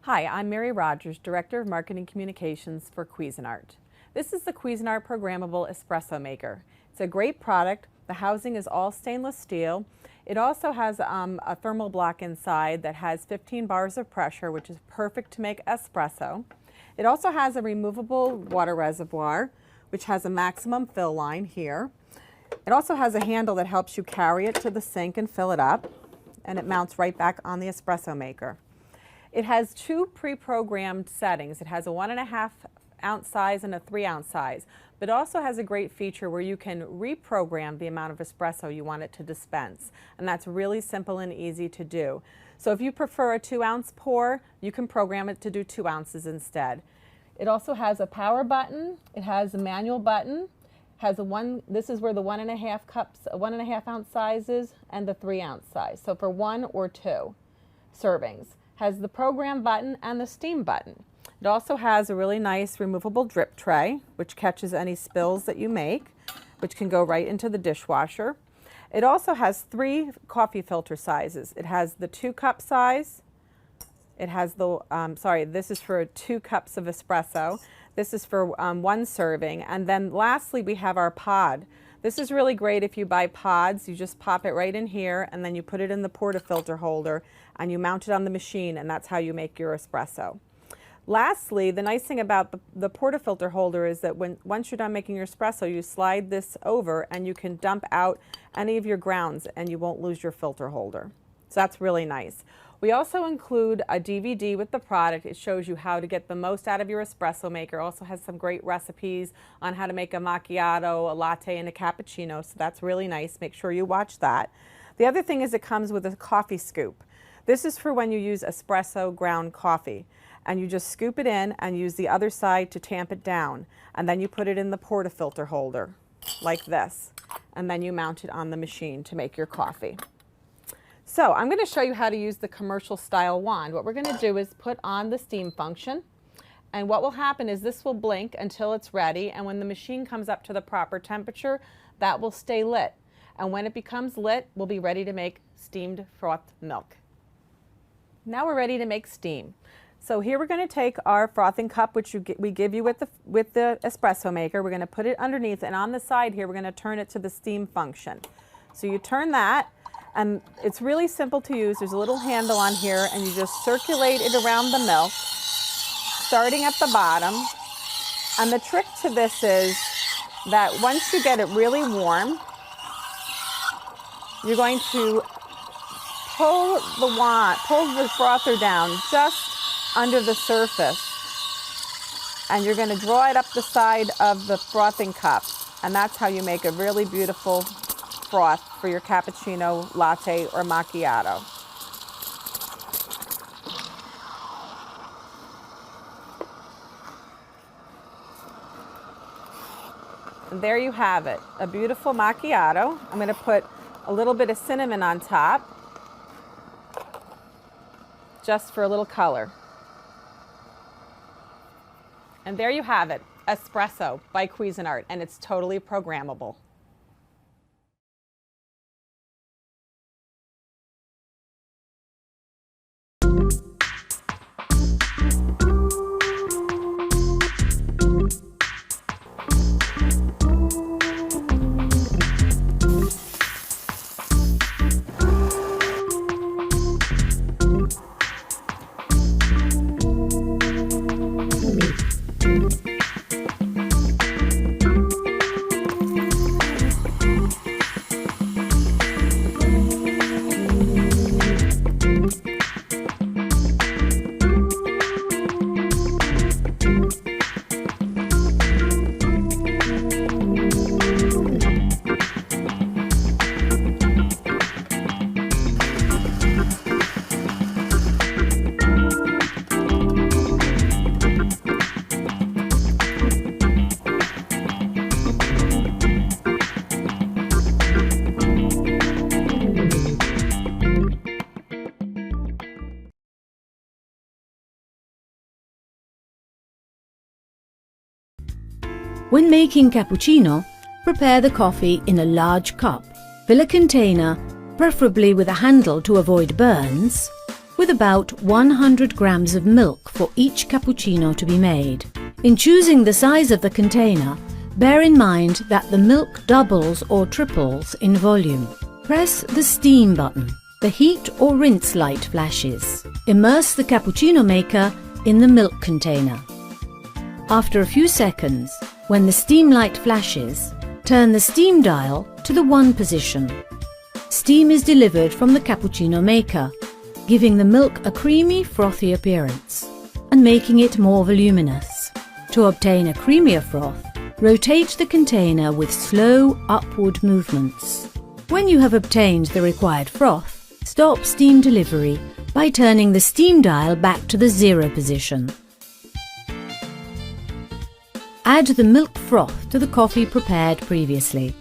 Hi, I'm Mary Rogers, Director of Marketing Communications for Cuisinart. This is the Cuisinart Programmable Espresso Maker. It's a great product. The housing is all stainless steel. It also has a thermal block inside that has 15 bars of pressure, which is perfect to make espresso. It also has a removable water reservoir, which has a maximum fill line here. It also has a handle that helps you carry it to the sink and fill it up, and it mounts right back on the espresso maker. It has two pre-programmed settings. It has a 1.5 ounce size and a 3 ounce size, but also has a great feature where you can reprogram the amount of espresso you want it to dispense. And that's really simple and easy to do. So if you prefer a 2 ounce pour, you can program it to do 2 ounces instead. It also has a power button. It has a manual button. This is where the 1.5 ounce size is and the 3 ounce size. So for 1 or 2 servings. Has the program button and the steam button. It also has a really nice removable drip tray, which catches any spills that you make, which can go right into the dishwasher. It also has 3 coffee filter sizes. It has the 2-cup size. It has the, this is for 2 cups of espresso. This is for 1 serving. And then lastly, we have our pod. This is really great if you buy pods. You just pop it right in here and then you put it in the portafilter holder and you mount it on the machine, and that's how you make your espresso. Lastly, the nice thing about the portafilter holder is that once you're done making your espresso, you slide this over and you can dump out any of your grounds and you won't lose your filter holder. So that's really nice. We also include a DVD with the product. It shows you how to get the most out of your espresso maker. Also has some great recipes on how to make a macchiato, a latte, and a cappuccino. So that's really nice. Make sure you watch that. The other thing is it comes with a coffee scoop. This is for when you use espresso ground coffee. And you just scoop it in and use the other side to tamp it down. And then you put it in the portafilter holder like this. And then you mount it on the machine to make your coffee. So I'm going to show you how to use the commercial style wand. What we're going to do is put on the steam function. And what will happen is this will blink until it's ready. And when the machine comes up to the proper temperature, that will stay lit. And when it becomes lit, we'll be ready to make steamed frothed milk. Now we're ready to make steam. So here we're going to take our frothing cup, which we give you with the espresso maker. We're going to put it underneath, and on the side here, we're going to turn it to the steam function. So you turn that, and it's really simple to use. There's a little handle on here, and you just circulate it around the milk, starting at the bottom. And the trick to this is that once you get it really warm, you're going to pull the frother down just under the surface, and you're going to draw it up the side of the frothing cup, and that's how you make a really beautiful froth for your cappuccino, latte, or macchiato. And there you have it, a beautiful macchiato. I'm going to put a little bit of cinnamon on top, just for a little color. And there you have it, espresso by Cuisinart, and it's totally programmable. When making cappuccino, prepare the coffee in a large cup. Fill a container, preferably with a handle to avoid burns, with about 100 grams of milk for each cappuccino to be made. In choosing the size of the container, bear in mind that the milk doubles or triples in volume. Press the steam button. The heat or rinse light flashes. Immerse the cappuccino maker in the milk container. After a few seconds, when the steam light flashes, turn the steam dial to the 1 position. Steam is delivered from the cappuccino maker, giving the milk a creamy, frothy appearance and making it more voluminous. To obtain a creamier froth, rotate the container with slow upward movements. When you have obtained the required froth, stop steam delivery by turning the steam dial back to the 0 position. Add the milk froth to the coffee prepared previously.